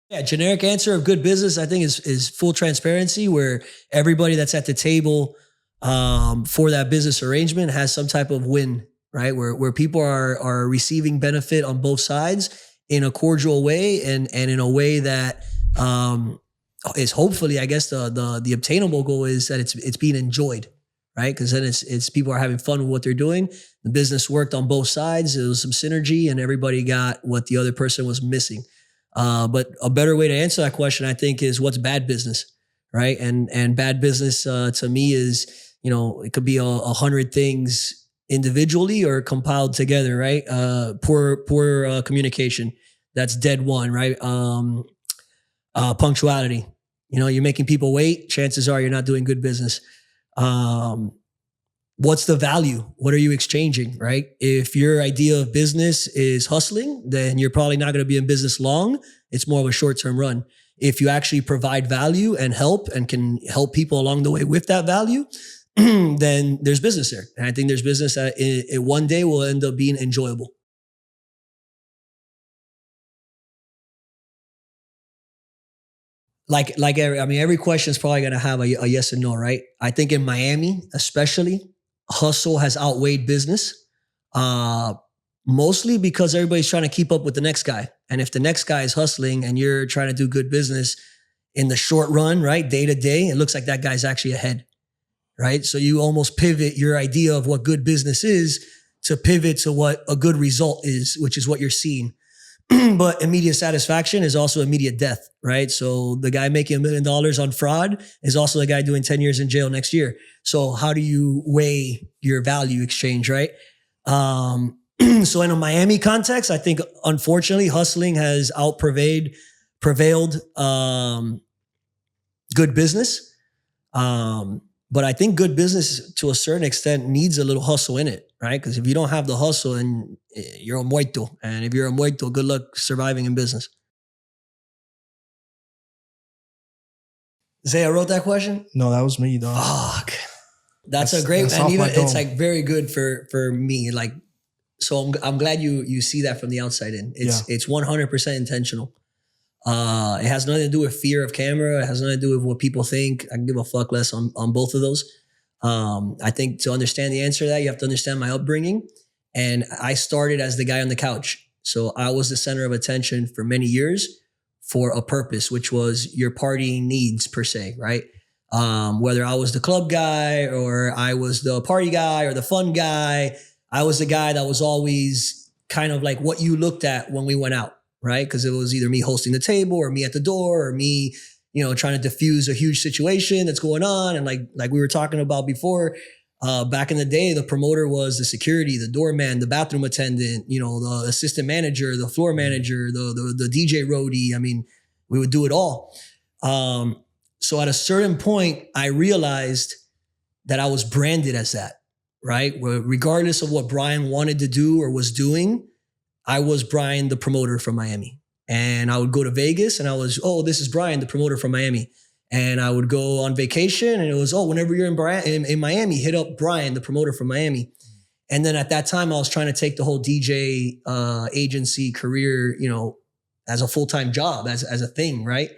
Yeah, generic answer of good business, I think, is full transparency, where everybody that's at the table for that business arrangement has some type of win, right? Where people are receiving benefit on both sides in a cordial way, and in a way that is hopefully, I guess, the obtainable goal is that it's being enjoyed, right? Because then it's people are having fun with what they're doing. The business worked on both sides. There was some synergy, and everybody got what the other person was missing. But a better way to answer that question, I think, is what's bad business, right? And bad business to me is, it could be 100 things individually or compiled together, right? Poor communication. That's dead one, right? Punctuality. You're making people wait. Chances are you're not doing good business. What's the value? What are you exchanging, right? If your idea of business is hustling, then you're probably not going to be in business long. It's more of a short-term run. If you actually provide value and help and can help people along the way with that value, then there's business there. And I think there's business that it one day will end up being enjoyable. Every question is probably going to have a yes and no, right? I think in Miami, especially, hustle has outweighed business, mostly because everybody's trying to keep up with the next guy. And if the next guy is hustling and you're trying to do good business in the short run, right, day to day, it looks like that guy's actually ahead, right? So you almost pivot your idea of what good business is to pivot to what a good result is, which is what you're seeing. But immediate satisfaction is also immediate death, right? So the guy making $1 million on fraud is also the guy doing 10 years in jail next year. So how do you weigh your value exchange, right? So in a Miami context, I think, unfortunately, hustling has prevailed good business. But I think good business, to a certain extent, needs a little hustle in it, right? Because if you don't have the hustle, and you're a muerto. And if you're a muerto, good luck surviving in business. Zay, I wrote that question? No, that was me, dog. Fuck. That's a great, and even it's like very good for me. Like, so I'm glad you see that from the outside in. It's 100% intentional. It has nothing to do with fear of camera. It has nothing to do with what people think. I can give a fuck less on both of those. I think to understand the answer to that, you have to understand my upbringing. And I started as the guy on the couch. So I was the center of attention for many years for a purpose, which was your partying needs per se, right? Whether I was the club guy or I was the party guy or the fun guy, I was the guy that was always kind of like what you looked at when we went out, right? Because it was either me hosting the table or me at the door or me, trying to diffuse a huge situation that's going on. And like we were talking about before, back in the day, the promoter was the security, the doorman, the bathroom attendant, the assistant manager, the floor manager, the DJ roadie. I mean, we would do it all. So at a certain point, I realized that I was branded as that, right? Where regardless of what Bryan wanted to do or was doing, I was Bryan, the promoter from Miami. And I would go to Vegas and I was, this is Bryan, the promoter from Miami. And I would go on vacation and it was, whenever you're in Miami, hit up Bryan, the promoter from Miami. And then at that time, I was trying to take the whole DJ agency career, as a full-time job, as a thing, right?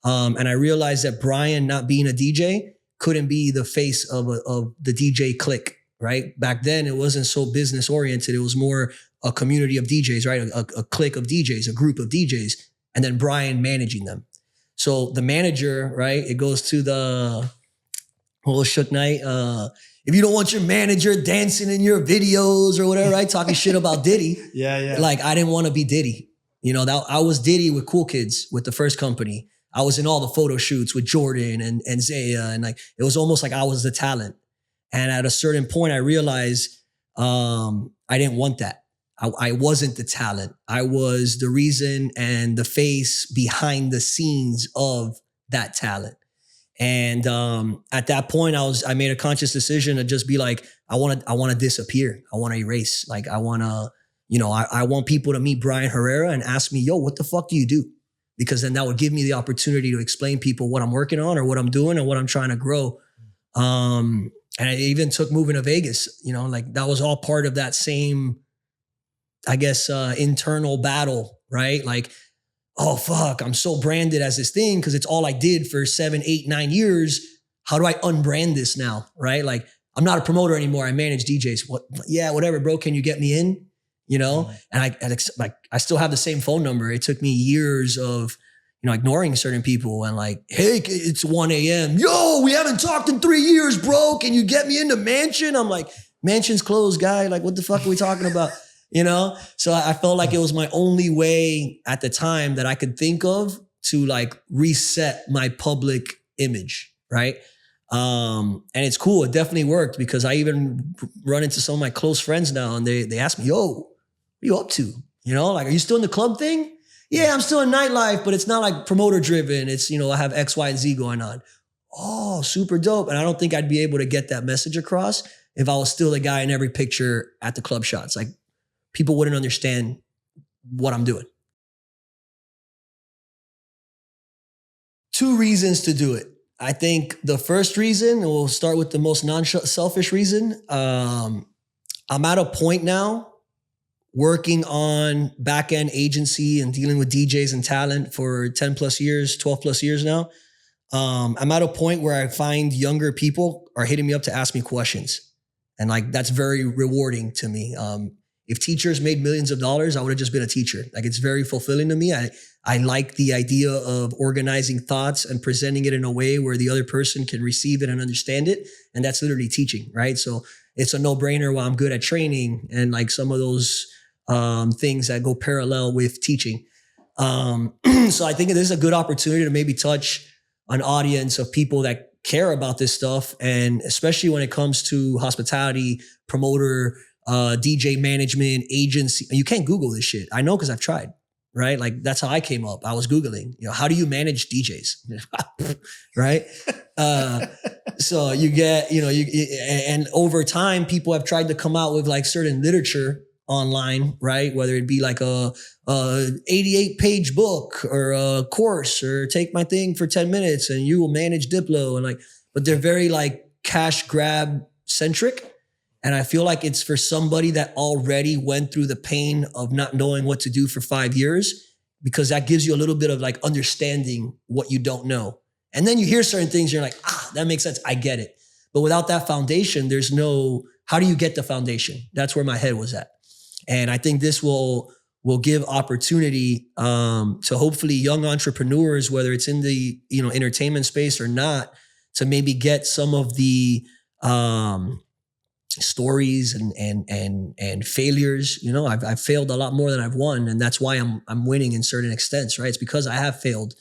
And I realized that Bryan, not being a DJ, couldn't be the face of the DJ clique, right? Back then, it wasn't so business oriented. It was more a community of DJs, right? A clique of DJs, a group of DJs, and then Bryan managing them. So the manager, right? It goes to the whole Shook Knight. If you don't want your manager dancing in your videos or whatever, right? Talking shit about Diddy. Yeah. Like, I didn't want to be Diddy. I was Diddy with Cool Kids with the first company. I was in all the photo shoots with Jordan and Zaya. And like, it was almost like I was the talent. And at a certain point, I realized I didn't want that. I wasn't the talent. I was the reason and the face behind the scenes of that talent. And at that point, I made a conscious decision to just be like, I want to disappear. I want to erase. Like, I want to I want people to meet Bryan Herrera and ask me, yo, what the fuck do you do? Because then that would give me the opportunity to explain people what I'm working on or what I'm doing and what I'm trying to grow. And it even took moving to Vegas, like that was all part of that same, I guess, internal battle, right? Like, oh, fuck, I'm so branded as this thing because it's all I did for 7, 8, 9 years. How do I unbrand this now, right? Like, I'm not a promoter anymore. I manage DJs. What? Yeah, whatever, bro. Can you get me in? And I still have the same phone number. It took me years of, ignoring certain people and like, hey, it's 1 a.m. Yo, we haven't talked in 3 years, bro. Can you get me into Mansion? I'm like, Mansion's closed, guy. Like, what the fuck are we talking about? So I felt like it was my only way at the time that I could think of to like reset my public image, right? And it's cool. It definitely worked because I even run into some of my close friends now and they ask me, yo, what are you up to? Like, are you still in the club thing? Yeah, I'm still in Nightlife, but it's not like promoter driven. It's, I have X, Y, and Z going on. Oh, super dope. And I don't think I'd be able to get that message across if I was still the guy in every picture at the club shots. Like, people wouldn't understand what I'm doing. 2 reasons to do it. I think the first reason, and we'll start with the most non-selfish reason. I'm at a point now working on back-end agency and dealing with DJs and talent for 10 plus years, 12 plus years now. I'm at a point where I find younger people are hitting me up to ask me questions. And like, that's very rewarding to me. If teachers made millions of dollars, I would have just been a teacher. Like, it's very fulfilling to me. I like the idea of organizing thoughts and presenting it in a way where the other person can receive it and understand it. And that's literally teaching, right? So it's a no-brainer while I'm good at training and like some of those things that go parallel with teaching. So I think this is a good opportunity to maybe touch an audience of people that care about this stuff. And especially when it comes to hospitality, promoter, DJ management, agency. You can't Google this shit. I know because I've tried, right? Like, that's how I came up. I was Googling, how do you manage DJs? Right? So you get, and over time, people have tried to come out with like certain literature online, right? Whether it be like a 88-page book or a course or take my thing for 10 minutes and you will manage Diplo and like, but they're very like cash grab centric. And I feel like it's for somebody that already went through the pain of not knowing what to do for 5 years, because that gives you a little bit of like understanding what you don't know. And then you hear certain things, you're like, that makes sense. I get it. But without that foundation, there's no, how do you get the foundation? That's where my head was at. And I think this will give opportunity to hopefully young entrepreneurs, whether it's in the entertainment space or not, to maybe get some of the stories and failures. I've failed a lot more than I've won, and that's why I'm winning in certain extents, right? It's because I have failed.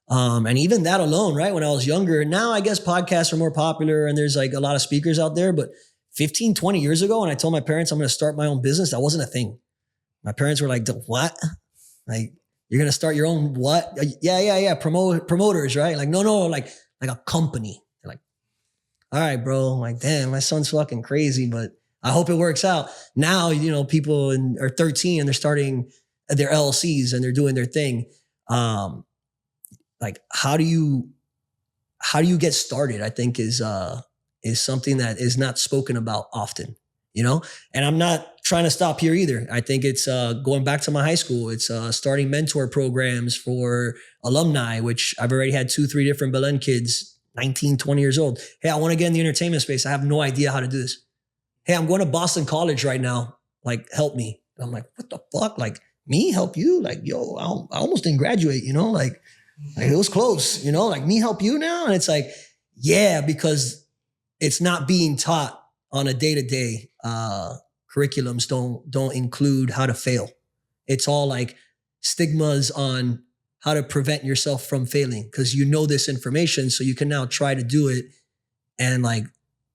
And even that alone, right? When I was younger, now I guess podcasts are more popular and there's like a lot of speakers out there, but 15, 20 years ago, when I told my parents I'm going to start my own business, that wasn't a thing. My parents were like, what? Like, you're going to start your own what? Yeah. Promoters, right? Like, no, like a company. They're like, all right, bro. I'm like, damn, my son's fucking crazy, but I hope it works out. Now, people are 13 and they're starting their LLCs and they're doing their thing. Like, how do you get started? I think is something that is not spoken about often, and I'm not trying to stop here either. I think it's going back to my high school. It's starting mentor programs for alumni, which I've already had 2-3 different Belen kids, 19, 20 years old. Hey, I want to get in the entertainment space. I have no idea how to do this. Hey, I'm going to Boston College right now. Like, help me. I'm like, what the fuck? Like, me help you? Like, yo, I almost didn't graduate, like it was close, like me help you now? And it's like, yeah, because it's not being taught on a day-to-day. Curriculums don't include how to fail. It's all like stigmas on how to prevent yourself from failing because this information, so you can now try to do it. And like,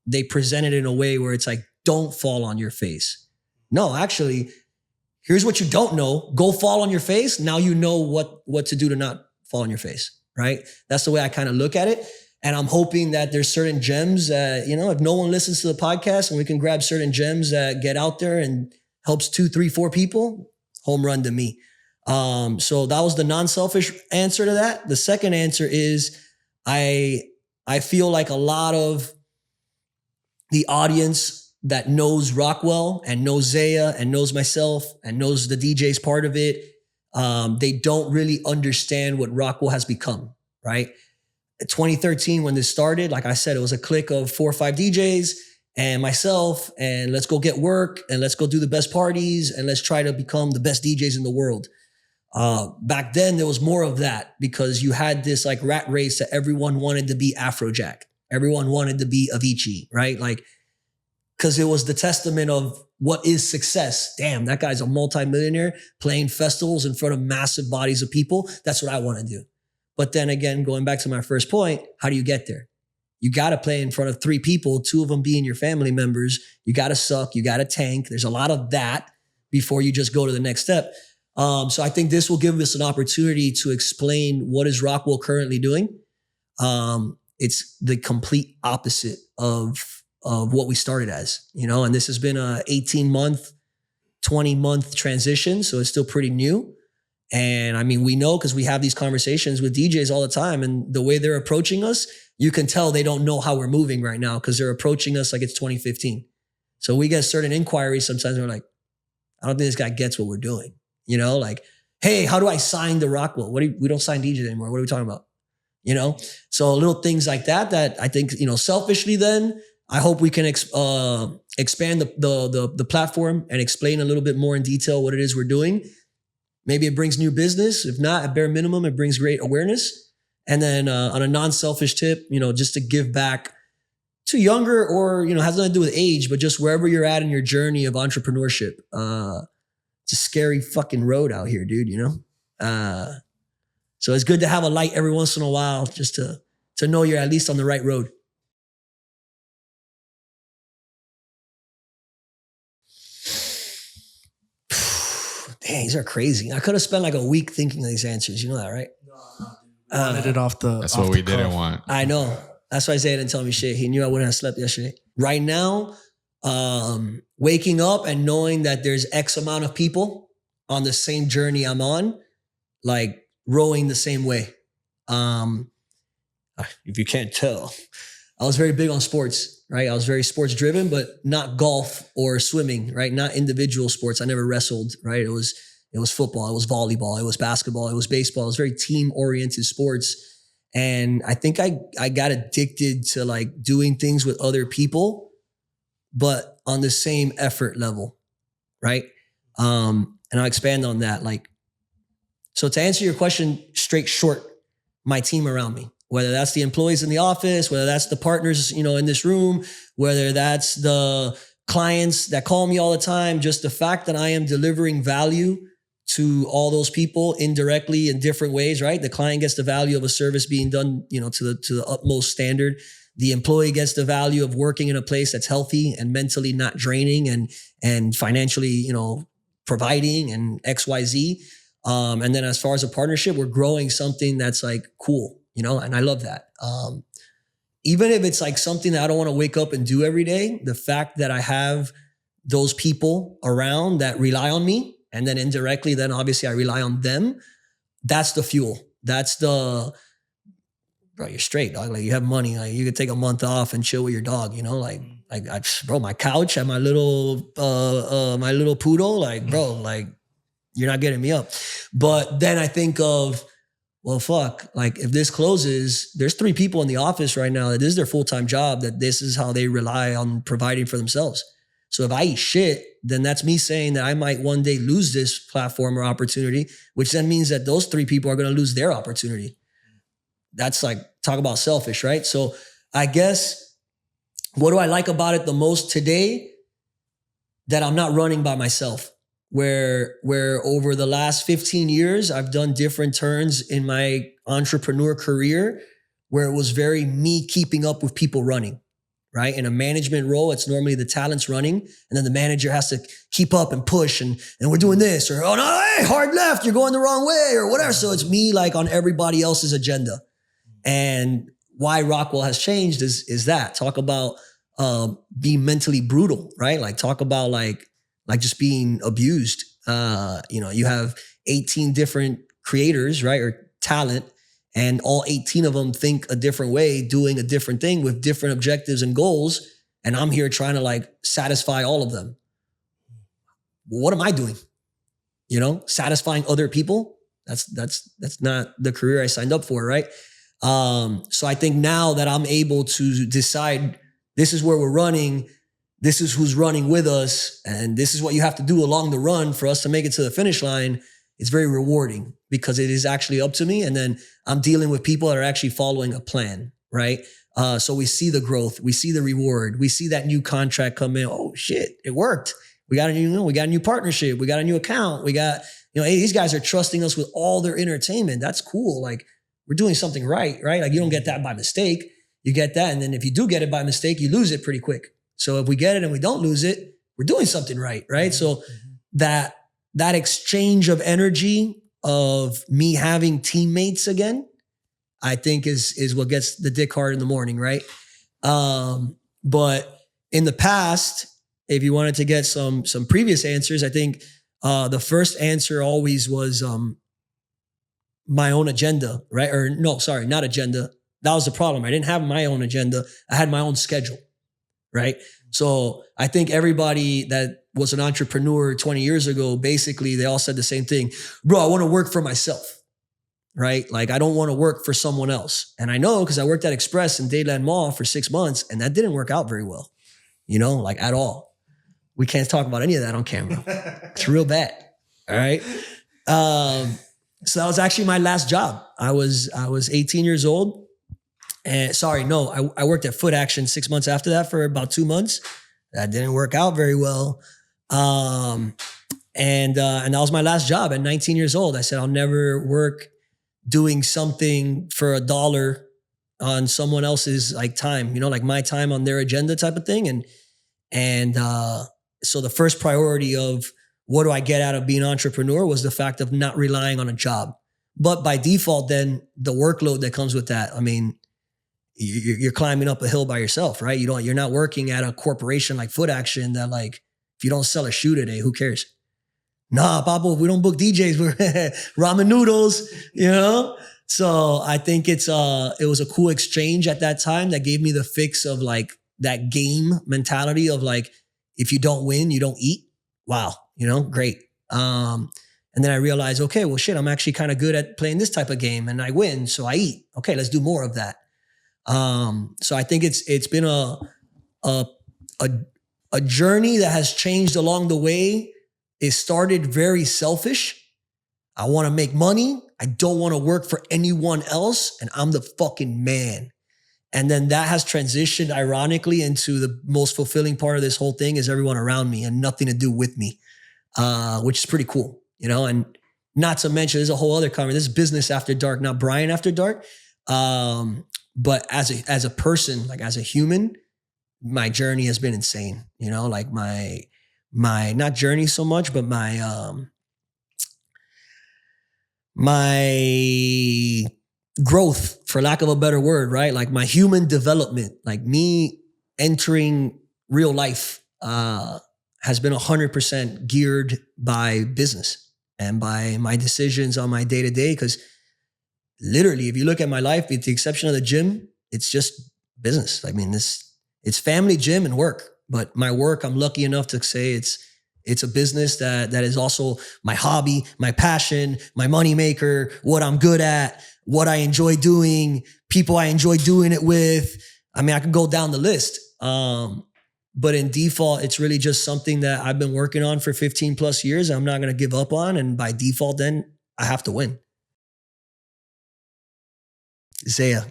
they present it in a way where it's like, don't fall on your face. No, actually, here's what you don't know. Go fall on your face. Now you know what to do to not fall on your face, right? That's the way I kind of look at it. And I'm hoping that there's certain gems that, if no one listens to the podcast and we can grab certain gems that get out there and helps 2, 3, 4 people, home run to me. So that was the non-selfish answer to that. The second answer is I feel like a lot of the audience that knows Rockwell and knows Zaya and knows myself and knows the DJ's part of it, they don't really understand what Rockwell has become, right? 2013, when this started, like I said, it was a clique of 4 or 5 DJs and myself, and let's go get work and let's go do the best parties and let's try to become the best DJs in the world. Back then, there was more of that because you had this like rat race that everyone wanted to be Afrojack. Everyone wanted to be Avicii, right? Like, because it was the testament of what is success. Damn, that guy's a multimillionaire playing festivals in front of massive bodies of people. That's what I want to do. But then again, going back to my first point, how do you get there? You got to play in front of 3 people, 2 of them being your family members. You got to suck. You got to tank. There's a lot of that before you just go to the next step. So I think this will give us an opportunity to explain what is Rockwell currently doing. It's the complete opposite of what we started as, and this has been a 18-month, 20-month transition. So it's still pretty new. And I mean, we know because we have these conversations with DJs all the time, and the way they're approaching us, you can tell they don't know how we're moving right now because they're approaching us like it's 2015. So we get certain inquiries sometimes and we're like, I don't think this guy gets what we're doing. Like, hey, how do I sign to Rockwell? We don't sign DJs anymore. What are we talking about? So little things like that I think, selfishly then, I hope we can expand the platform and explain a little bit more in detail what it is we're doing. Maybe it brings new business. If not, at bare minimum, it brings great awareness. And then on a non-selfish tip, just to give back to younger or, has nothing to do with age, but just wherever you're at in your journey of entrepreneurship. It's a scary fucking road out here, dude, So it's good to have a light every once in a while just to know you're at least on the right road. Dang, these are crazy. I could have spent like a week thinking of these answers. You know that, right? Wanted it off the. That's off what the we didn't want. I know. That's why Isaiah didn't tell me shit. He knew I wouldn't have slept yesterday. Right now, waking up and knowing that there's X amount of people on the same journey I'm on, like rowing the same way. If you can't tell, I was very big on sports, right? I was very sports driven, but not golf or swimming, right? Not individual sports. I never wrestled, right? It was football, it was volleyball, it was basketball, it was baseball. It was very team oriented sports. And I think I got addicted to like doing things with other people, but on the same effort level, right? And I'll expand on that. Like, so to answer your question straight short, my team around me, whether that's the employees in the office, whether that's the partners, in this room, whether that's the clients that call me all the time, just the fact that I am delivering value to all those people indirectly in different ways, right? The client gets the value of a service being done, to the utmost standard. The employee gets the value of working in a place that's healthy and mentally not draining and financially, providing and XYZ. And then as far as a partnership, we're growing something that's like cool, and I love that. Even if it's like something that I don't want to wake up and do every day, the fact that I have those people around that rely on me, and then indirectly, then obviously I rely on them. That's the fuel. That's the, bro, you're straight, dog. Like you have money, like you could take a month off and chill with your dog, bro, my couch and my little poodle, like, bro, like you're not getting me up. But then I think of, well, fuck, like if this closes, there's 3 people in the office right now that this is their full-time job, that this is how they rely on providing for themselves. So if I eat shit, then that's me saying that I might one day lose this platform or opportunity, which then means that those 3 people are going to lose their opportunity. That's like, talk about selfish, right? So I guess, what do I like about it the most today? That I'm not running by myself. Where over the last 15 years, I've done different turns in my entrepreneur career where it was very me keeping up with people running, right? In a management role, it's normally the talent's running, and then the manager has to keep up and push, and we're doing this, or, oh no, hey, hard left, you're going the wrong way, or whatever. So it's me like on everybody else's agenda. And why Rockwell has changed is that. Talk about being mentally brutal, right? Like talk about like like just being abused. You have 18 different creators, right? Or talent, and all 18 of them think a different way, doing a different thing with different objectives and goals. And I'm here trying to like satisfy all of them. Well, what am I doing? Satisfying other people. That's not the career I signed up for, right? So I think now that I'm able to decide this is where we're running, this is who's running with us, and this is what you have to do along the run for us to make it to the finish line, it's very rewarding because it is actually up to me. And then I'm dealing with people that are actually following a plan, right? So we see the growth, we see the reward, we see that new contract come in. Oh shit, it worked. We got a new partnership. We got a new account. We got, hey, these guys are trusting us with all their entertainment. That's cool. Like we're doing something right? Like you don't get that by mistake. You get that. And then if you do get it by mistake, you lose it pretty quick. So if we get it and we don't lose it, we're doing something right? So that exchange of energy of me having teammates again, I think is what gets the dick hard in the morning, right? But in the past, if you wanted to get some previous answers, I think the first answer always was my own agenda, right? Or no, sorry, not agenda. That was the problem. I didn't have my own agenda. I had my own schedule, right? So I think everybody that was an entrepreneur 20 years ago, basically they all said the same thing. Bro, I want to work for myself, right? Like I don't want to work for someone else. And I know because I worked at Express and Dayland Mall for 6 months and that didn't work out very well, like at all. We can't talk about any of that on camera. It's real bad. All right. So that was actually my last job. I was 18 years old. And I worked at Foot Action 6 months after that for about 2 months. That didn't work out very well. And that was my last job at 19 years old. I said, I'll never work doing something for $1 on someone else's like time, like my time on their agenda type of thing. And so the first priority of what do I get out of being an entrepreneur was the fact of not relying on a job. But by default, then the workload that comes with that, I mean, you're climbing up a hill by yourself, right? You're not working at a corporation like Foot Action that like, if you don't sell a shoe today, who cares? Nah, Papa, we don't book DJs. We're ramen noodles, So I think it was a cool exchange at that time that gave me the fix of like that game mentality of like, if you don't win, you don't eat. Wow. Great. And then I realized, okay, well shit, I'm actually kind of good at playing this type of game and I win. So I eat. Okay, let's do more of that. So I think it's been a journey that has changed along the way. It started very selfish. I want to make money. I don't want to work for anyone else. And I'm the fucking man. And then that has transitioned ironically into the most fulfilling part of this whole thing is everyone around me and nothing to do with me, which is pretty cool, and not to mention there's a whole other conversation. This is business after dark, not Bryan after dark. But as a person, like as a human, my journey has been insane, like my not journey so much, but my growth, for lack of a better word, right? Like my human development, like me entering real life, has been 100% geared by business and by my decisions on my day to day. Because literally, if you look at my life, with the exception of the gym, it's just business. I mean, it's family, gym, and work. But my work, I'm lucky enough to say it's a business that is also my hobby, my passion, my moneymaker, what I'm good at, what I enjoy doing, people I enjoy doing it with. I mean, I can go down the list. But in default, it's really just something that I've been working on for 15 plus years. I'm not going to give up on. And by default, then I have to win. Zaya.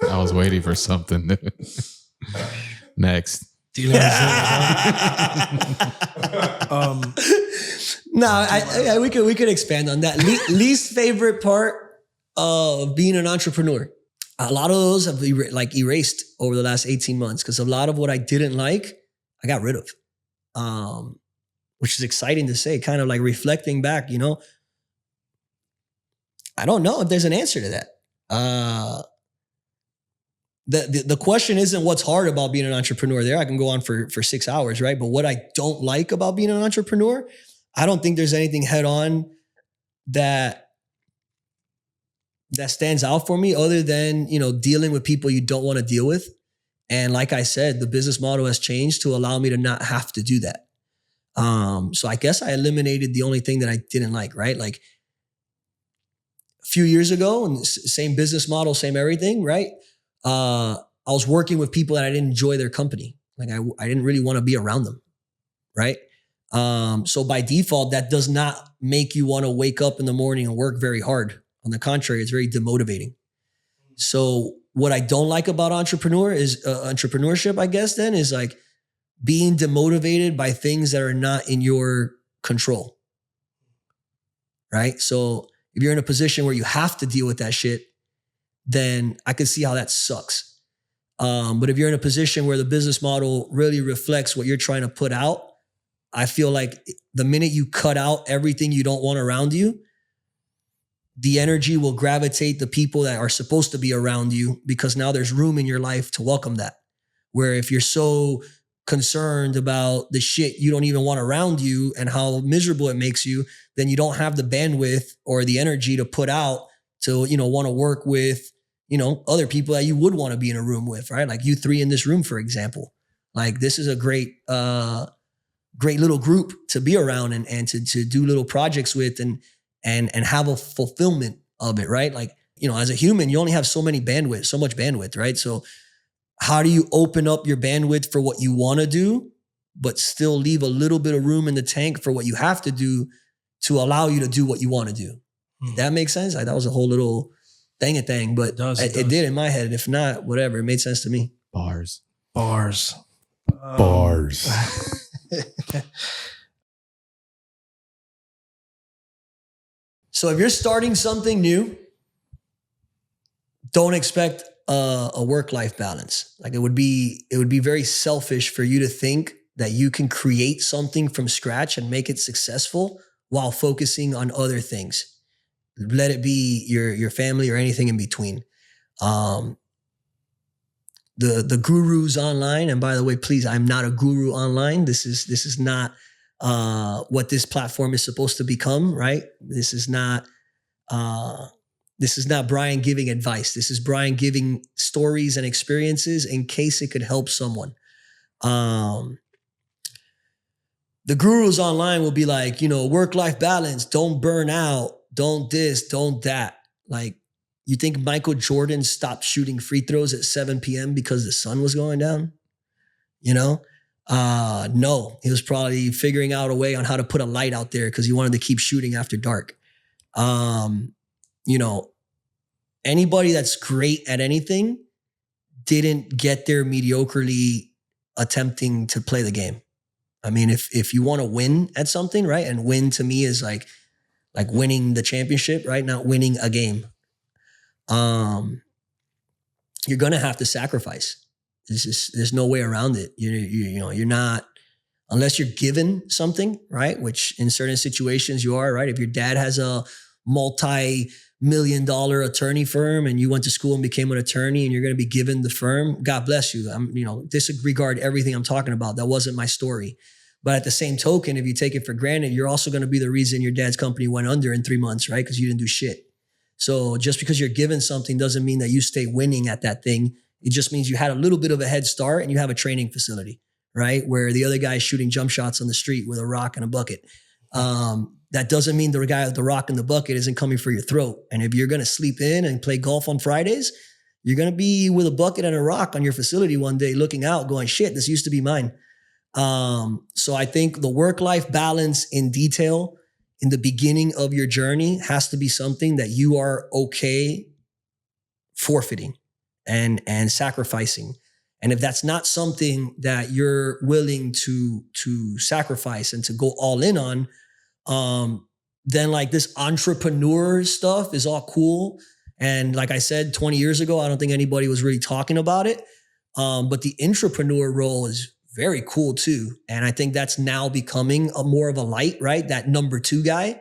I was waiting for something. Next. No, we could expand on that. Least favorite part of being an entrepreneur. A lot of those have erased over the last 18 months because a lot of what I didn't like, I got rid of, which is exciting to say, kind of like reflecting back, I don't know if there's an answer to that. the question isn't what's hard about being an entrepreneur. There, I can go on for 6 hours, right? But what I don't like about being an entrepreneur, I don't think there's anything head on that stands out for me other than, dealing with people you don't want to deal with. And like I said, the business model has changed to allow me to not have to do that. So I guess I eliminated the only thing that I didn't like, right? Like a few years ago, and same business model, same everything, right? I was working with people that I didn't enjoy their company. Like I didn't really want to be around them, right? So by default, that does not make you want to wake up in the morning and work very hard. On the contrary, it's very demotivating. So what I don't like about entrepreneurship, I guess, then is like being demotivated by things that are not in your control, right? So if you're in a position where you have to deal with that shit, then I can see how that sucks. But if you're in a position where the business model really reflects what you're trying to put out, I feel like the minute you cut out everything you don't want around you, the energy will gravitate the people that are supposed to be around you, because now there's room in your life to welcome that. Where if you're so concerned about the shit you don't even want around you and how miserable it makes you, then you don't have the bandwidth or the energy to put out to, want to work with, other people that you would want to be in a room with, right? Like you three in this room, for example. Like this is a great little group to be around and to do little projects with and have a fulfillment of it, right? Like, as a human, you only have so much bandwidth, right? So how do you open up your bandwidth for what you want to do, but still leave a little bit of room in the tank for what you have to do to allow you to do what you want to do? That makes sense? That was a whole little thing, but it did in my head. If not, whatever, it made sense to me. Bars. So if you're starting something new, don't expect a work-life balance. Like it would be very selfish for you to think that you can create something from scratch and make it successful while focusing on other things. Let it be your family or anything in between. The gurus online, and by the way, please, I'm not a guru online. This is not what this platform is supposed to become, right? This is not Bryan giving advice. This is Bryan giving stories and experiences in case it could help someone. The gurus online will be like, work-life balance, don't burn out, don't this, don't that. Like, you think Michael Jordan stopped shooting free throws at 7 p.m. because the sun was going down? No, he was probably figuring out a way on how to put a light out there because he wanted to keep shooting after dark. Anybody that's great at anything didn't get there mediocrely attempting to play the game. I mean, if you want to win at something, right? And win to me is like winning the championship, right? Not winning a game. You're going to have to sacrifice. There's no way around it. You're not, unless you're given something, right? Which in certain situations you are, right? If your dad has a multi-million-dollar attorney firm and you went to school and became an attorney and you're going to be given the firm, God bless you. Disregard everything I'm talking about. That wasn't my story. But at the same token, if you take it for granted, you're also going to be the reason your dad's company went under in 3 months, right? Because you didn't do shit. So just because you're given something doesn't mean that you stay winning at that thing. It just means you had a little bit of a head start and you have a training facility, right? Where the other guy is shooting jump shots on the street with a rock and a bucket. That doesn't mean the guy with the rock and the bucket isn't coming for your throat. And if you're going to sleep in and play golf on Fridays, you're going to be with a bucket and a rock on your facility one day looking out going, shit, this used to be mine. So I think the work-life balance in detail in the beginning of your journey has to be something that you are okay forfeiting and sacrificing. And if that's not something that you're willing to sacrifice and to go all in on, then like this entrepreneur stuff is all cool. And like I said, 20 years ago, I don't think anybody was really talking about it. But the intrapreneur role is very cool too. And I think that's now becoming more of a light, right? That number 2 guy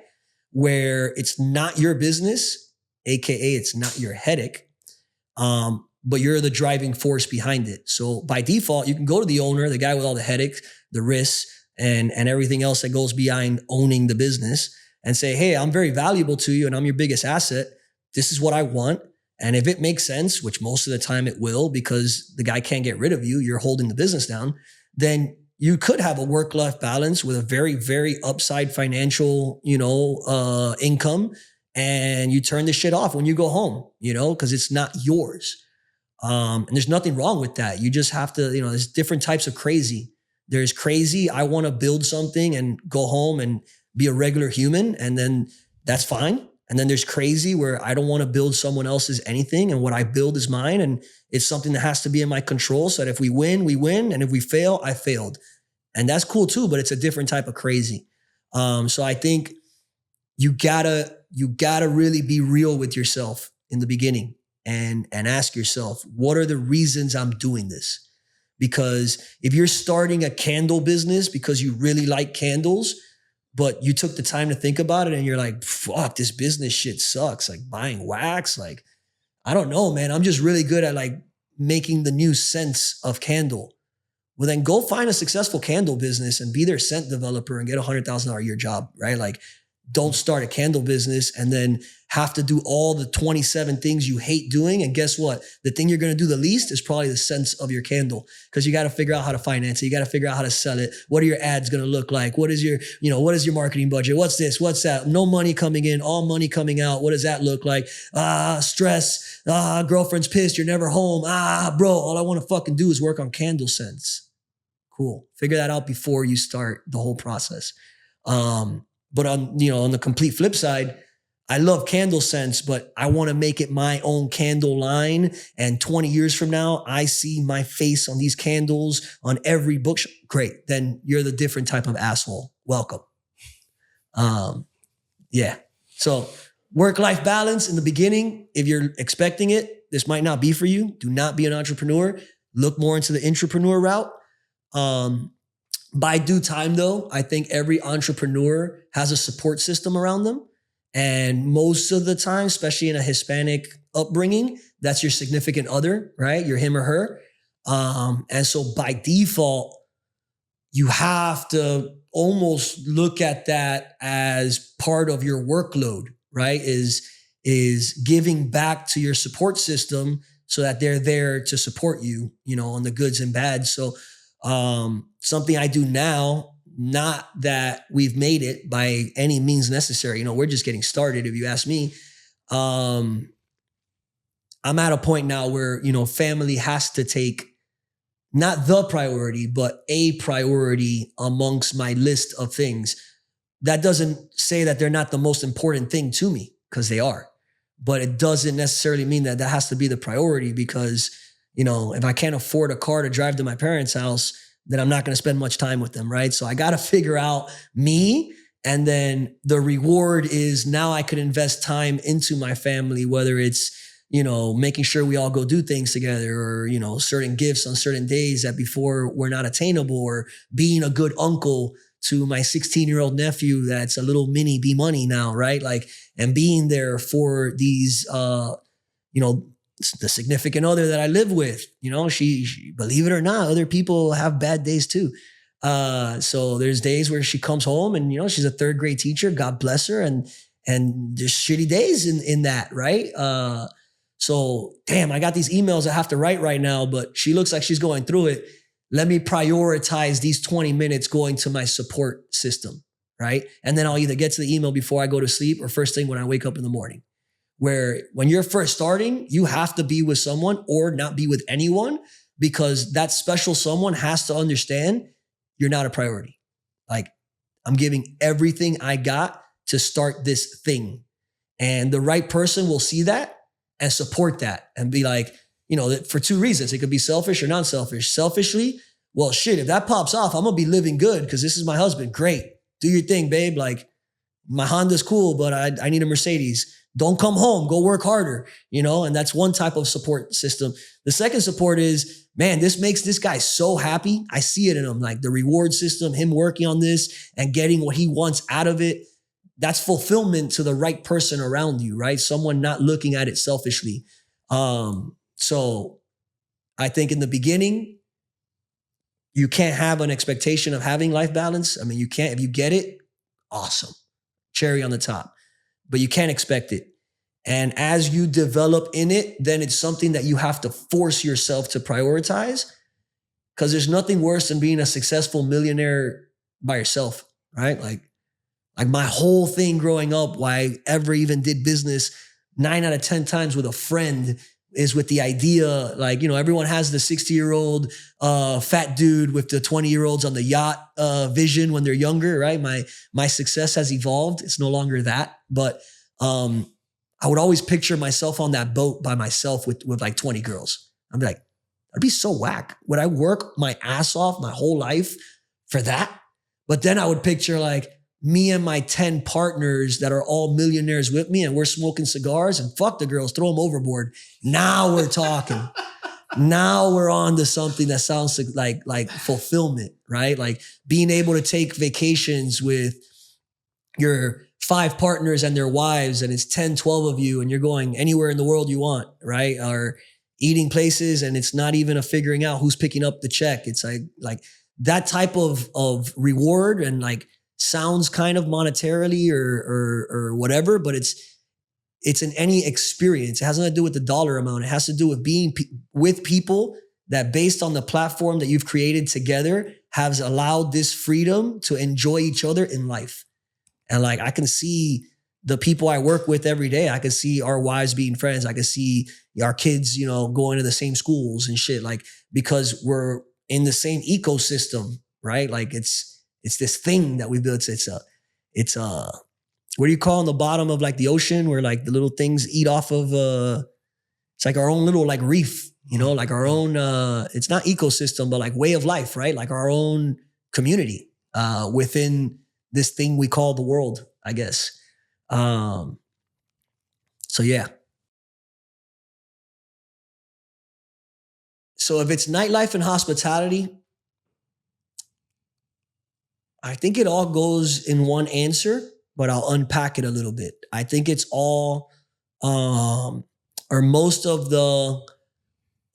where it's not your business, AKA it's not your headache. but you're the driving force behind it. So by default, you can go to the owner, the guy with all the headaches, the risks, and everything else that goes behind owning the business, and say, hey, I'm very valuable to you and I'm your biggest asset. This is what I want. And if it makes sense, which most of the time it will, because the guy can't get rid of you, you're holding the business down, then you could have a work-life balance with a very, very upside financial, income, and you turn the shit off when you go home, because it's not yours. And there's nothing wrong with that. You just have to, there's different types of crazy. There's crazy, I want to build something and go home and be a regular human, and then that's fine. And then there's crazy where I don't want to build someone else's anything, and what I build is mine, and it's something that has to be in my control, so that if we win, we win, and if we fail, I failed. And that's cool too, but it's a different type of crazy. So I think you gotta really be real with yourself in the beginning and ask yourself, what are the reasons I'm doing this? Because if you're starting a candle business because you really like candles, but you took the time to think about it and you're like, fuck, this business shit sucks. Like buying wax, like, I don't know, man. I'm just really good at like making the new scents of candle. Well, then go find a successful candle business and be their scent developer and get $100,000 a year job, right? Like, don't start a candle business and then have to do all the 27 things you hate doing. And guess what? The thing you're going to do the least is probably the scents of your candle, because you got to figure out how to finance it. You got to figure out how to sell it. What are your ads going to look like? What is your, what is your marketing budget? What's this? What's that? No money coming in, all money coming out. What does that look like? Stress. Girlfriend's pissed. You're never home. Bro, all I want to fucking do is work on candle scents. Cool. Figure that out before you start the whole process. But on the complete flip side, I love candle scents, but I want to make it my own candle line. And 20 years from now, I see my face on these candles on every bookshelf. Great. Then you're the different type of asshole. Welcome. Yeah. So work-life balance in the beginning, if you're expecting it, this might not be for you. Do not be an entrepreneur. Look more into the intrapreneur route. By due time, though, I think every entrepreneur has a support system around them. And most of the time, especially in a Hispanic upbringing, that's your significant other, right? You're him or her. And so by default, you have to almost look at that as part of your workload, right? Is giving back to your support system so that they're there to support you, on the goods and bads. So something I do now, not that we've made it by any means necessary. We're just getting started. If you ask me, I'm at a point now where, family has to take not the priority, but a priority amongst my list of things. That doesn't say that they're not the most important thing to me, because they are, but it doesn't necessarily mean that has to be the priority, because if I can't afford a car to drive to my parents' house, then I'm not going to spend much time with them, right? So I got to figure out me, and then the reward is now I could invest time into my family, whether it's, making sure we all go do things together, or, certain gifts on certain days that before were not attainable, or being a good uncle to my 16-year-old nephew that's a little mini B-Money now, right? Like, and being there for these, the significant other that I live with, she, believe it or not, other people have bad days too. So there's days where she comes home and, she's a third grade teacher, God bless her. And there's shitty days in that, right? So damn, I got these emails I have to write right now, but she looks like she's going through it. Let me prioritize these 20 minutes going to my support system, right? And then I'll either get to the email before I go to sleep or first thing when I wake up in the morning. Where when you're first starting, you have to be with someone or not be with anyone, because that special someone has to understand you're not a priority. Like, I'm giving everything I got to start this thing. And the right person will see that and support that and be like, for two reasons. It could be selfish or non-selfish. Selfishly, well, shit, if that pops off, I'm going to be living good because this is my husband. Great. Do your thing, babe. Like, my Honda's cool, but I need a Mercedes. Don't come home, go work harder, and that's one type of support system. The second support is, man, this makes this guy so happy. I see it in him, like the reward system, him working on this and getting what he wants out of it. That's fulfillment to the right person around you, right? Someone not looking at it selfishly. So So I think in the beginning, you can't have an expectation of having life balance. I mean, you can't. If you get it, awesome. Cherry on the top. But you can't expect it. And as you develop in it, then it's something that you have to force yourself to prioritize, because there's nothing worse than being a successful millionaire by yourself, right? Like my whole thing growing up, why I ever even did business 9 out of 10 times with a friend is with the idea, like, everyone has the 60-year-old fat dude with the 20-year-olds on the yacht vision when they're younger, right? My success has evolved. It's no longer that. But I would always picture myself on that boat by myself with like 20 girls. I'd be like, I'd be so whack. Would I work my ass off my whole life for that? But then I would picture like me and my 10 partners that are all millionaires with me, and we're smoking cigars, and fuck the girls, throw them overboard. Now we're talking. Now we're on to something that sounds like fulfillment, right? Like being able to take vacations with your 5 partners and their wives, and it's 10, 12 of you, and you're going anywhere in the world you want, right? Or eating places, and it's not even a figuring out who's picking up the check. It's like that type of reward, and like sounds kind of monetarily or whatever, but it's in any experience. It has nothing to do with the dollar amount. It has to do with being with people that, based on the platform that you've created together, has allowed this freedom to enjoy each other in life. And like, I can see the people I work with every day. I can see our wives being friends. I can see our kids, going to the same schools and shit, like, because we're in the same ecosystem, right? Like it's this thing that we built. It's what do you call on the bottom of like the ocean where like the little things eat off of, it's like our own little like reef, like our own, it's not ecosystem, but like way of life, right? Like our own community, within this thing we call the world, I guess. So yeah. So if it's nightlife and hospitality, I think it all goes in one answer, but I'll unpack it a little bit. I think it's all, or most of the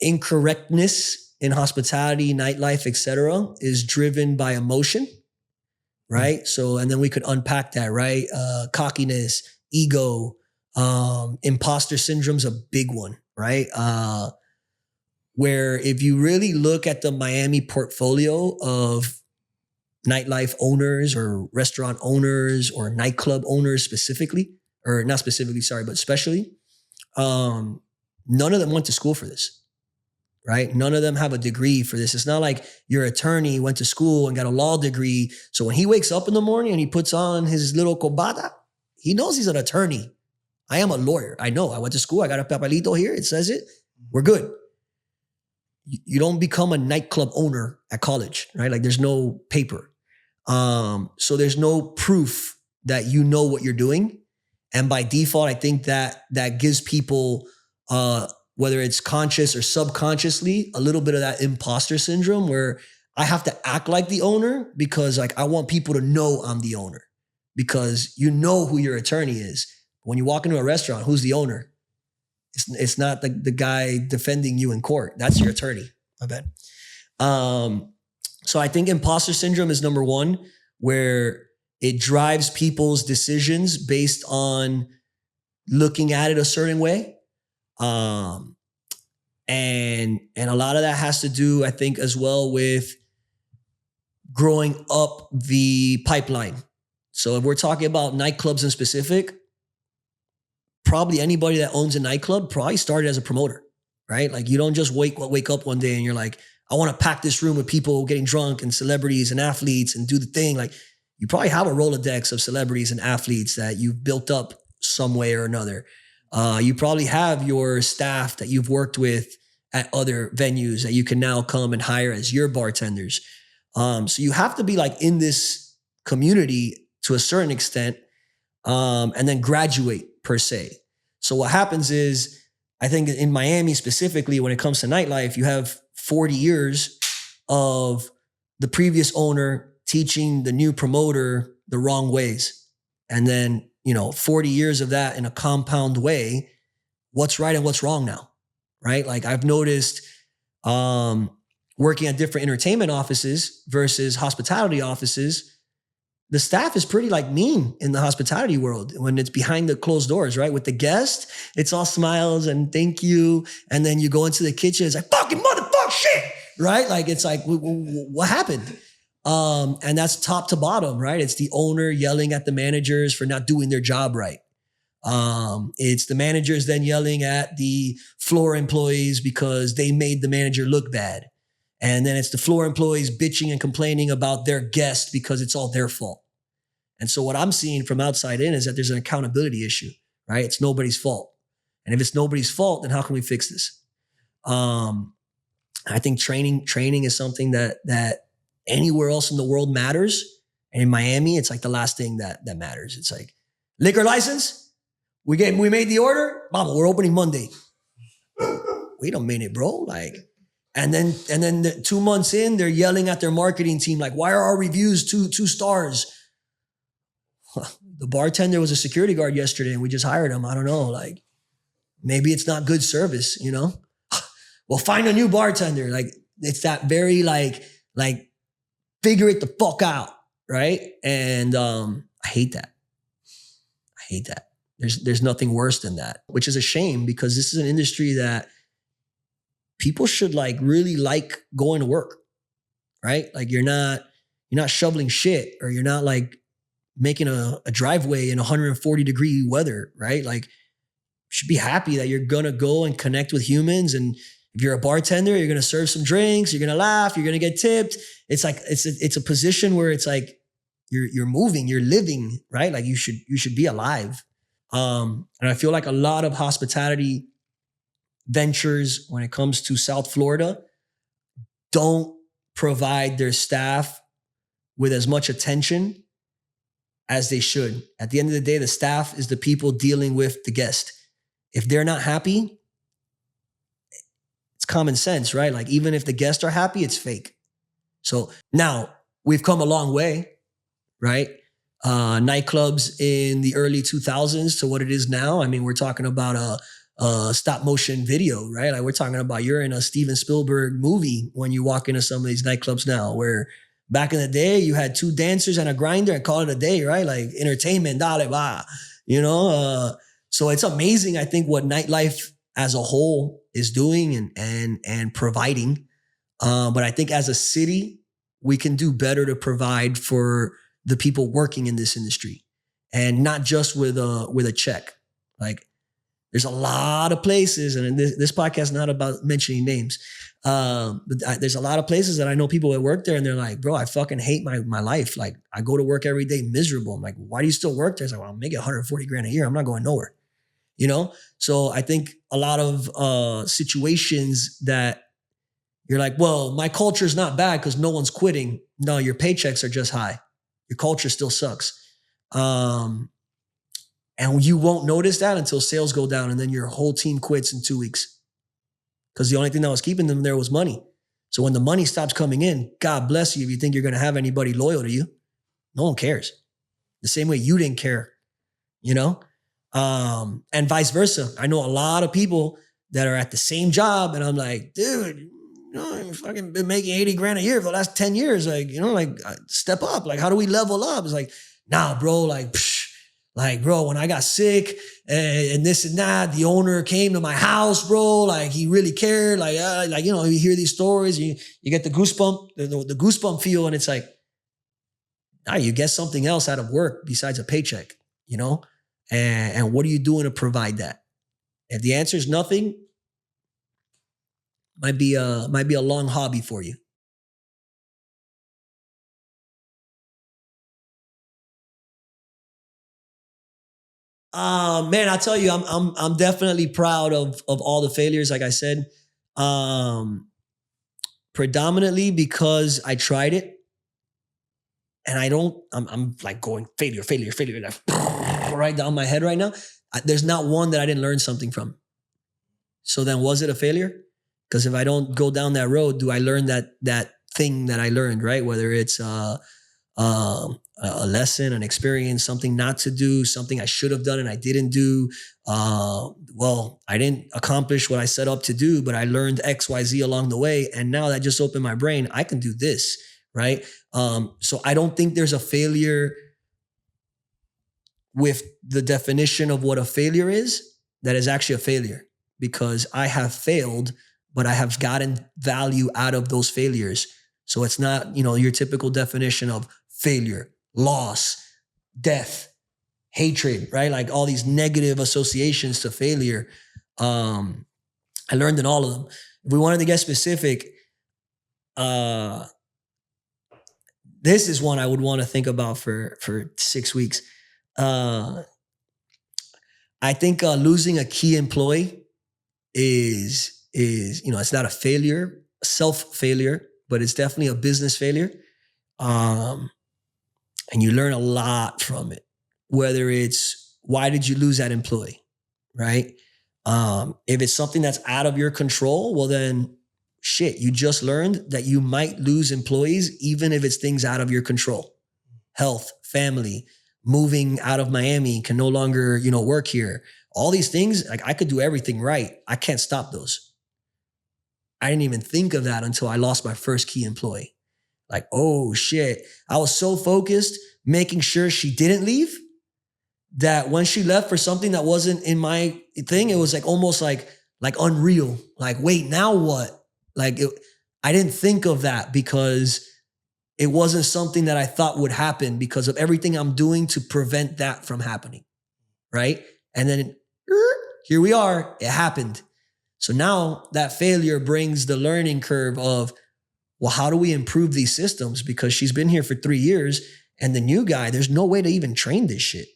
incorrectness in hospitality, nightlife, etc., is driven by emotion, right? So, and then we could unpack that, right? Cockiness, ego, imposter syndrome's a big one, right? Where if you really look at the Miami portfolio of nightlife owners or restaurant owners or nightclub owners specifically, or not specifically, sorry, but especially, none of them went to school for this, right? None of them have a degree for this. It's not like your attorney went to school and got a law degree. So when he wakes up in the morning and he puts on his little cobata, he knows he's an attorney. I am a lawyer. I know. I went to school. I got a papelito here. It says it. We're good. You don't become a nightclub owner at college, right? Like there's no paper. So there's no proof that you know what you're doing. And by default, I think that gives people, whether it's conscious or subconsciously, a little bit of that imposter syndrome where I have to act like the owner because like I want people to know I'm the owner, because you know who your attorney is. When you walk into a restaurant, who's the owner? It's not the guy defending you in court. That's your attorney. My bad. So I think imposter syndrome is number one, where it drives people's decisions based on looking at it a certain way. And a lot of that has to do, I think, as well with growing up the pipeline. So if we're talking about nightclubs in specific, probably anybody that owns a nightclub probably started as a promoter, right? Like you don't just wake up one day and you're like, I want to pack this room with people getting drunk and celebrities and athletes and do the thing. Like you probably have a Rolodex of celebrities and athletes that you've built up some way or another. You probably have your staff that you've worked with at other venues that you can now come and hire as your bartenders. So you have to be like in this community to a certain extent, and then graduate per se. So what happens is, I think in Miami specifically, when it comes to nightlife, you have 40 years of the previous owner teaching the new promoter the wrong ways. And then, 40 years of that in a compound way, what's right and what's wrong now, right? Like I've noticed working at different entertainment offices versus hospitality offices, the staff is pretty like mean in the hospitality world when it's behind the closed doors, right? With the guest, it's all smiles and thank you. And then you go into the kitchen, it's like, fucking motherfucker shit, right? Like, it's like, what happened? And that's top to bottom, right? It's the owner yelling at the managers for not doing their job right. It's the managers then yelling at the floor employees because they made the manager look bad. And then it's the floor employees bitching and complaining about their guest because it's all their fault. And so what I'm seeing from outside in is that there's an accountability issue, right? It's nobody's fault. And if it's nobody's fault, then how can we fix this? I think training is something that anywhere else in the world matters. And in Miami, it's like the last thing that matters. It's like liquor license. We made the order. Mama, we're opening Monday. Wait a minute, bro. Like, and then 2 months in, they're yelling at their marketing team, like, why are our reviews two stars? The bartender was a security guard yesterday and we just hired him. I don't know. Like, maybe it's not good service, you know? Well, find a new bartender. Like, it's that very like figure it the fuck out, right? And I hate that. There's nothing worse than that, which is a shame because this is an industry that people should like really like going to work, right? Like you're not shoveling shit or you're not like making a driveway in 140 degree weather, right? Like you should be happy that you're gonna go and connect with humans. And if you're a bartender, you're gonna serve some drinks, you're gonna laugh, you're gonna get tipped. It's like, it's a position where it's like you're moving, you're living, right? Like you should be alive. And I feel like a lot of hospitality ventures when it comes to South Florida don't provide their staff with as much attention as they should. At the end of the day, the staff is the people dealing with the guest. If they're not happy, it's common sense, right? Like even if the guests are happy, it's fake. So now we've come a long way, right? Nightclubs in the early 2000s to what it is now. I mean, we're talking about a stop motion video, right? Like we're talking about you're in a Steven Spielberg movie when you walk into some of these nightclubs now, where back in the day you had 2 dancers and a grinder and call it a day, right? Like entertainment, dale, va, you know? So it's amazing, I think, what nightlife as a whole is doing and providing. But I think as a city, we can do better to provide for the people working in this industry and not just with a check. Like there's a lot of places, and this podcast is not about mentioning names, but there's a lot of places that I know people that work there and they're like, bro, I fucking hate my life. Like I go to work every day miserable. I'm like, why do you still work there? It's like, well, I'm making 140 grand a year. I'm not going nowhere, you know? So I think a lot of situations that you're like, well, my culture is not bad because no one's quitting. No, your paychecks are just high. Your culture still sucks. And you won't notice that until sales go down and then your whole team quits in 2 weeks. Because the only thing that was keeping them there was money. So when the money stops coming in, God bless you if you think you're going to have anybody loyal to you. No one cares. The same way you didn't care, you know? And vice versa. I know a lot of people that are at the same job and I'm like, dude, you know, I've fucking been making 80 grand a year for the last 10 years. Like, you know, like step up. Like, how do we level up? It's like, nah, bro, like, like, bro, when I got sick and this and that, the owner came to my house, bro. Like, he really cared. Like, you know, you hear these stories, you get the goosebump, the goosebump feel. And it's like, nah, you get something else out of work besides a paycheck, you know? And what are you doing to provide that? If the answer is nothing, might be a long hobby for you. Man, I tell you, I'm definitely proud of all the failures. Like I said, predominantly because I tried it, and I'm like going failure, like right down my head right now. There's not one that I didn't learn something from. So then, was it a failure? Because if I don't go down that road, do I learn that thing that I learned, right? Whether it's a a lesson, an experience, something not to do, something I should have done and I didn't do. Well, I didn't accomplish what I set up to do, but I learned X, Y, Z along the way. And now that just opened my brain, I can do this, right? So I don't think there's a failure with the definition of what a failure is that is actually a failure, because I have failed, but I have gotten value out of those failures. So it's not, your typical definition of failure, loss, death, hatred, right? Like all these negative associations to failure. I learned in all of them. If we wanted to get specific, this is one I would want to think about for 6 weeks. I think losing a key employee is it's not a failure, self-failure, but it's definitely a business failure. And you learn a lot from it, whether it's why did you lose that employee, right? If it's something that's out of your control, well then shit, you just learned that you might lose employees even if it's things out of your control. Health, family, moving out of Miami, can no longer, work here. All these things, like I could do everything right. I can't stop those. I didn't even think of that until I lost my first key employee. Like, oh shit. I was so focused making sure she didn't leave that when she left for something that wasn't in my thing, it was like almost like unreal. Like, wait, now what? I didn't think of that because it wasn't something that I thought would happen because of everything I'm doing to prevent that from happening, right? And then here we are, it happened. So now that failure brings the learning curve of, well, how do we improve these systems? Because she's been here for 3 years and the new guy, there's no way to even train this shit.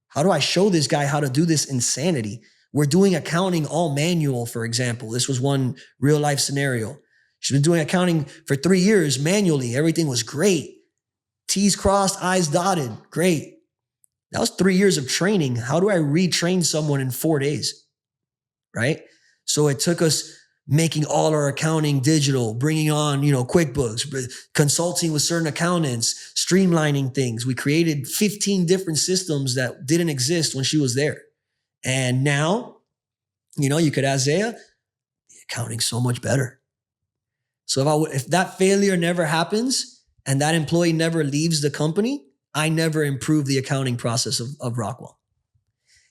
How do I show this guy how to do this insanity? We're doing accounting all manual, for example. This was one real life scenario. She's been doing accounting for 3 years manually. Everything was great. T's crossed, I's dotted. Great. That was 3 years of training. How do I retrain someone in 4 days? Right? So it took us making all our accounting digital, bringing on, QuickBooks, consulting with certain accountants, streamlining things. We created 15 different systems that didn't exist when she was there. And now, you could ask Zaya, the accounting's so much better. So if that failure never happens and that employee never leaves the company, I never improve the accounting process of Rockwell.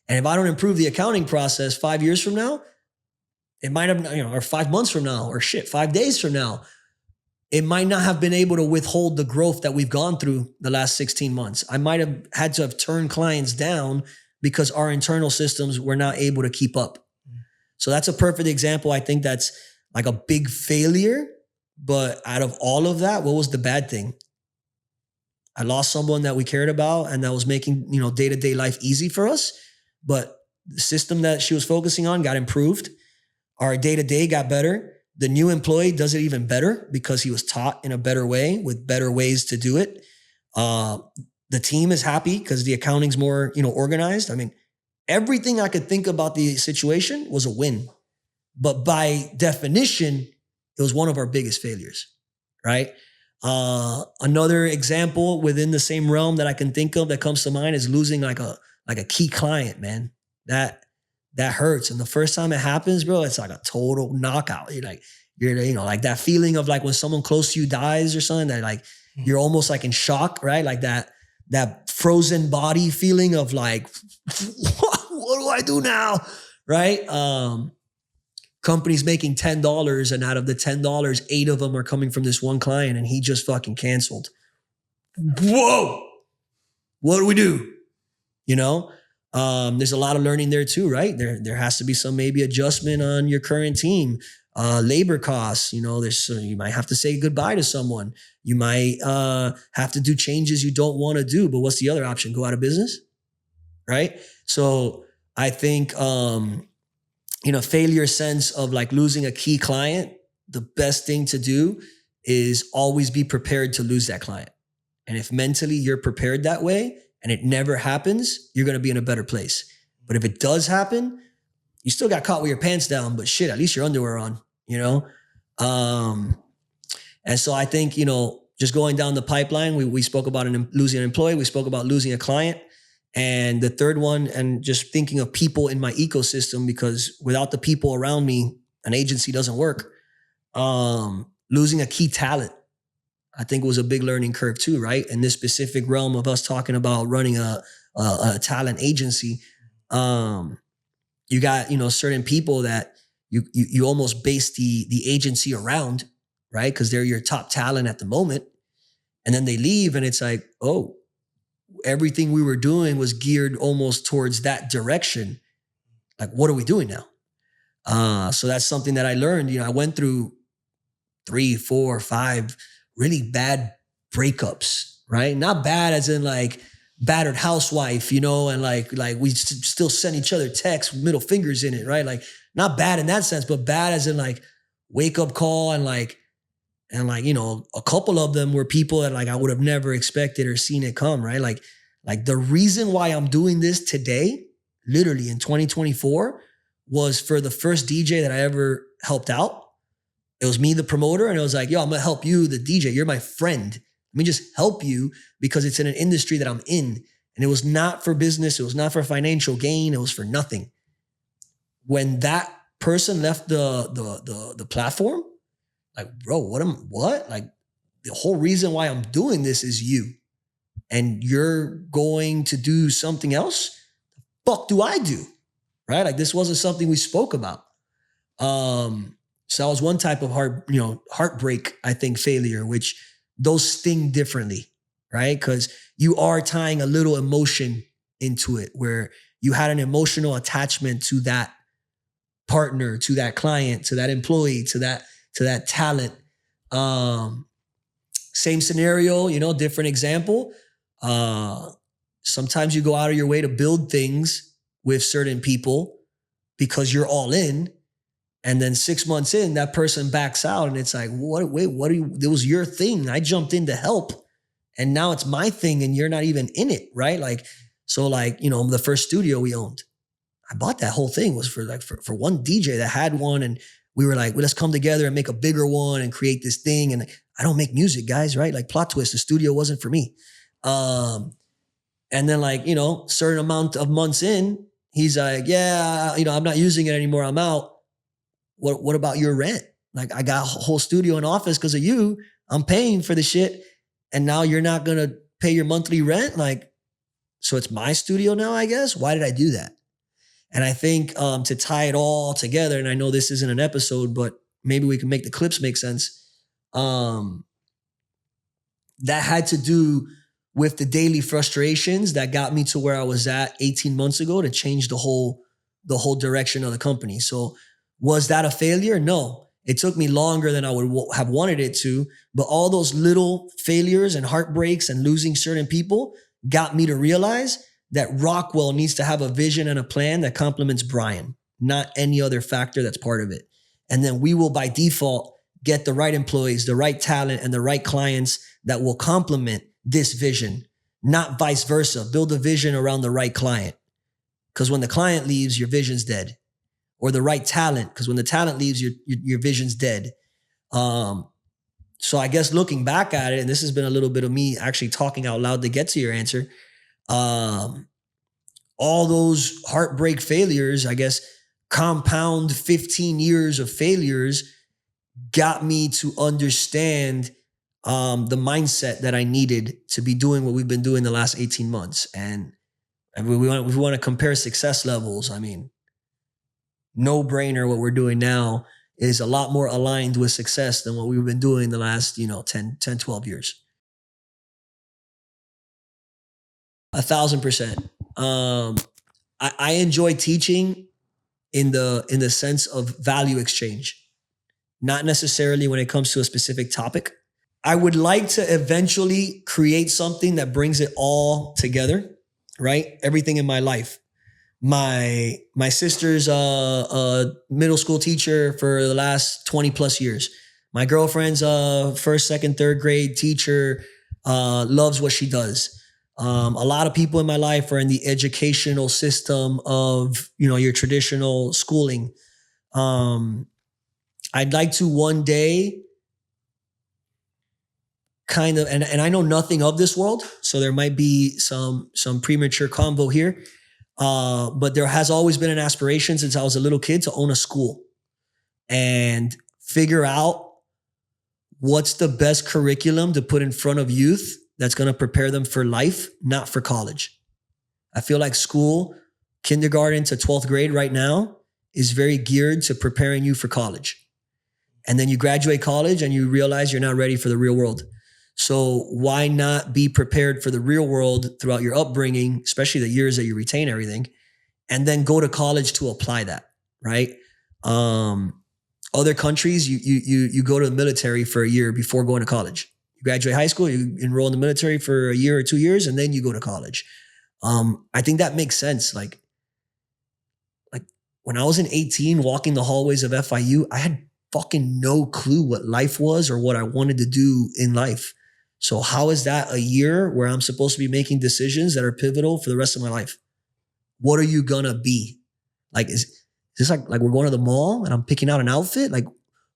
And if I don't improve the accounting process 5 years from now, it might have, or 5 months from now, or 5 days from now, it might not have been able to withhold the growth that we've gone through the last 16 months. I might have had to have turned clients down because our internal systems were not able to keep up. So that's a perfect example. I think that's like a big failure. But out of all of that, what was the bad thing? I lost someone that we cared about and that was making, day-to-day life easy for us. But the system that she was focusing on got improved. Our day-to-day got better. The new employee does it even better because he was taught in a better way with better ways to do it. The team is happy because the accounting's more, organized. I mean, everything I could think about the situation was a win. But by definition, it was one of our biggest failures, right? Another example within the same realm that I can think of that comes to mind is losing like a key client, man. That hurts. And the first time it happens, bro, it's like a total knockout. You're like that feeling of like when someone close to you dies or something, that like you're almost like in shock, right? Like that frozen body feeling of like, what do I do now? Right? Company's making $10 and out of the $10, 8 of them are coming from this one client and he just fucking canceled. Whoa. What do we do? There's a lot of learning there too, right? There has to be some maybe adjustment on your current team. Labor costs, you might have to say goodbye to someone. You might have to do changes you don't want to do, but what's the other option? Go out of business, right? So I think, failure sense of like losing a key client, the best thing to do is always be prepared to lose that client. And if mentally you're prepared that way and it never happens, you're going to be in a better place. But if it does happen, you still got caught with your pants down, but shit, at least your underwear on, And so I think, just going down the pipeline, we spoke about losing an employee. We spoke about losing a client. And the third one, and just thinking of people in my ecosystem, because without the people around me, an agency doesn't work. Losing a key talent, I think, was a big learning curve too, right? In this specific realm of us talking about running a talent agency, you got, certain people that you almost base the agency around, right? Because they're your top talent at the moment. And then they leave and it's like, oh, everything we were doing was geared almost towards that direction. Like, what are we doing now? So that's something that I learned. I went through 3, 4, 5 really bad breakups, right? Not bad as in like battered housewife, and like we still send each other texts, middle fingers in it, right? Like not bad in that sense, but bad as in like wake up call and a couple of them were people that like I would have never expected or seen it come, right? Like the reason why I'm doing this today, literally in 2024, was for the first DJ that I ever helped out. It was me, the promoter, and it was like, yo, I'm gonna help you, the DJ. You're my friend. Let me just help you because it's in an industry that I'm in. And it was not for business. It was not for financial gain. It was for nothing. When that person left the platform, like, bro, what? Like, the whole reason why I'm doing this is you. And you're going to do something else? The fuck do I do? Right? Like, this wasn't something we spoke about. So that was one type of heartbreak, I think, failure, which those sting differently, right? Because you are tying a little emotion into it, where you had an emotional attachment to that partner, to that client, to that employee, to that talent. Same scenario, different example. Sometimes you go out of your way to build things with certain people because you're all in. And then 6 months in, that person backs out and it's like, it was your thing. I jumped in to help and now it's my thing and you're not even in it, right? The first studio we owned, I bought that whole thing was for one DJ that had one. And we were like, well, let's come together and make a bigger one and create this thing. And I don't make music, guys, right? Like, plot twist, the studio wasn't for me. And then certain amount of months in, he's like, yeah, I'm not using it anymore. I'm out. What about your rent? Like, I got a whole studio and office because of you. I'm paying for the shit. And now you're not going to pay your monthly rent. Like, so it's my studio now, I guess. Why did I do that? And I think to tie it all together, and I know this isn't an episode, but maybe we can make the clips make sense. That had to do with the daily frustrations that got me to where I was at 18 months ago to change the whole direction of the company. So was that a failure? No. It took me longer than I would have wanted it to, but all those little failures and heartbreaks and losing certain people got me to realize that Rockwell needs to have a vision and a plan that complements Bryan, not any other factor that's part of it. And then we will, by default, get the right employees, the right talent, and the right clients that will complement this vision, not vice versa. Build a vision around the right client. Because when the client leaves, your vision's dead. Or the right talent, because when the talent leaves, your vision's dead. So I guess looking back at it, and this has been a little bit of me actually talking out loud to get to your answer, all those heartbreak failures, I guess, compound 15 years of failures got me to understand the mindset that I needed to be doing what we've been doing the last 18 months. And if we want to compare success levels, I mean, no brainer, what we're doing now is a lot more aligned with success than what we've been doing the last, 10, 12 years. 1,000%. I enjoy teaching in the sense of value exchange, not necessarily when it comes to a specific topic. I would like to eventually create something that brings it all together, right? Everything in my life. My sister's a middle school teacher for the last 20 plus years. My girlfriend's a first, second, third grade teacher, loves what she does. A lot of people in my life are in the educational system of, your traditional schooling. I'd like to one day kind of, and I know nothing of this world, so there might be some premature convo here. But there has always been an aspiration since I was a little kid to own a school and figure out what's the best curriculum to put in front of youth that's going to prepare them for life, not for college. I feel like school, kindergarten to 12th grade right now, is very geared to preparing you for college. And then you graduate college and you realize you're not ready for the real world. So why not be prepared for the real world throughout your upbringing, especially the years that you retain everything, and then go to college to apply that, right? Other countries, you go to the military for a year before going to college. You graduate high school, you enroll in the military for a year or 2 years, and then you go to college. I think that makes sense. Like when I was in 18 walking the hallways of FIU, I had fucking no clue what life was or what I wanted to do in life. So how is that a year where I'm supposed to be making decisions that are pivotal for the rest of my life? What are you gonna be? Like, is this like we're going to the mall and I'm picking out an outfit? Like,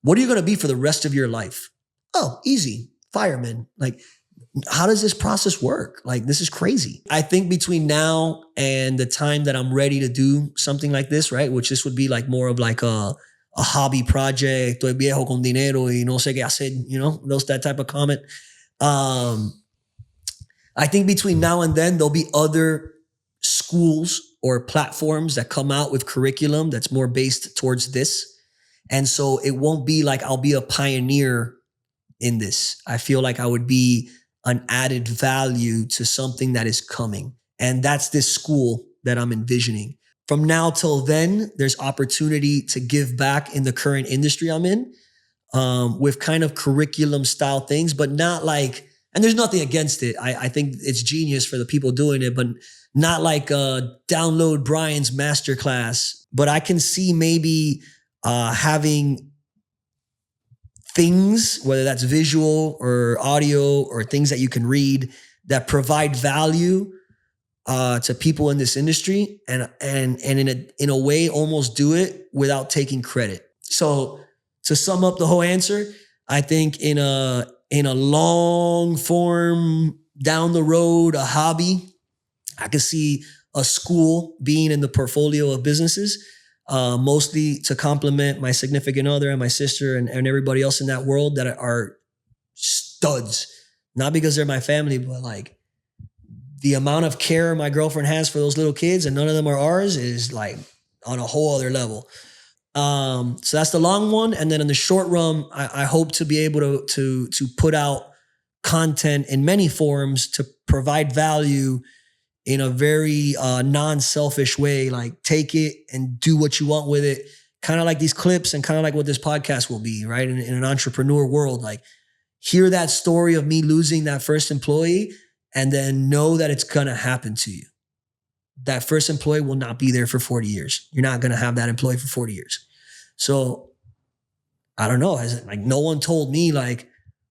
what are you gonna be for the rest of your life? Oh, easy, fireman. Like, how does this process work? Like, this is crazy. I think between now and the time that I'm ready to do something like this, right? Which this would be like more of like a hobby project, estoy viejo con dinero y no sé qué hacer, you know, that type of comment. I think between now and then, there'll be other schools or platforms that come out with curriculum that's more based towards this. And so it won't be like I'll be a pioneer in this. I feel like I would be an added value to something that is coming. And that's this school that I'm envisioning. From now till then, there's opportunity to give back in the current industry I'm in, with kind of curriculum style things, but not like, and there's nothing against it. I think it's genius for the people doing it, but not like download Bryan's masterclass. But I can see maybe having things, whether that's visual or audio or things that you can read that provide value to people in this industry, and in a way almost do it without taking credit. So to sum up the whole answer, I think in a long form, down the road, a hobby, I could see a school being in the portfolio of businesses, mostly to complement my significant other and my sister and everybody else in that world that are studs. Not because they're my family, but like the amount of care my girlfriend has for those little kids, and none of them are ours, is like on a whole other level. So that's the long one. And then in the short run, I hope to be able to put out content in many forms to provide value in a very non-selfish way. Like, take it and do what you want with it. Kind of like these clips and kind of like what this podcast will be, right? In an entrepreneur world, like, hear that story of me losing that first employee and then know that it's going to happen to you. That first employee will not be there for 40 years. You're not going to have that employee for 40 years. So I don't know. Like, no one told me like,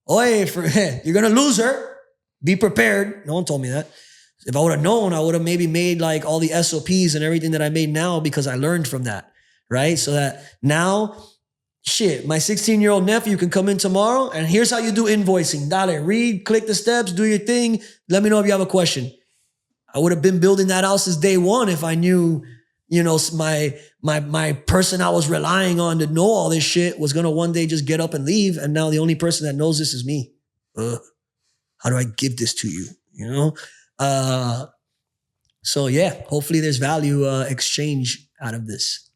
oh, hey, you're going to lose her. Be prepared. No one told me that. If I would have known, I would have maybe made like all the SOPs and everything that I made now because I learned from that, right? So that now, shit, my 16-year-old nephew can come in tomorrow and here's how you do invoicing. Dale, read, click the steps, do your thing. Let me know if you have a question. I would have been building that out since day one if I knew, you know, my person I was relying on to know all this shit was going to one day just get up and leave. And now the only person that knows this is me. How do I give this to you? You know? So yeah, hopefully there's value exchange out of this.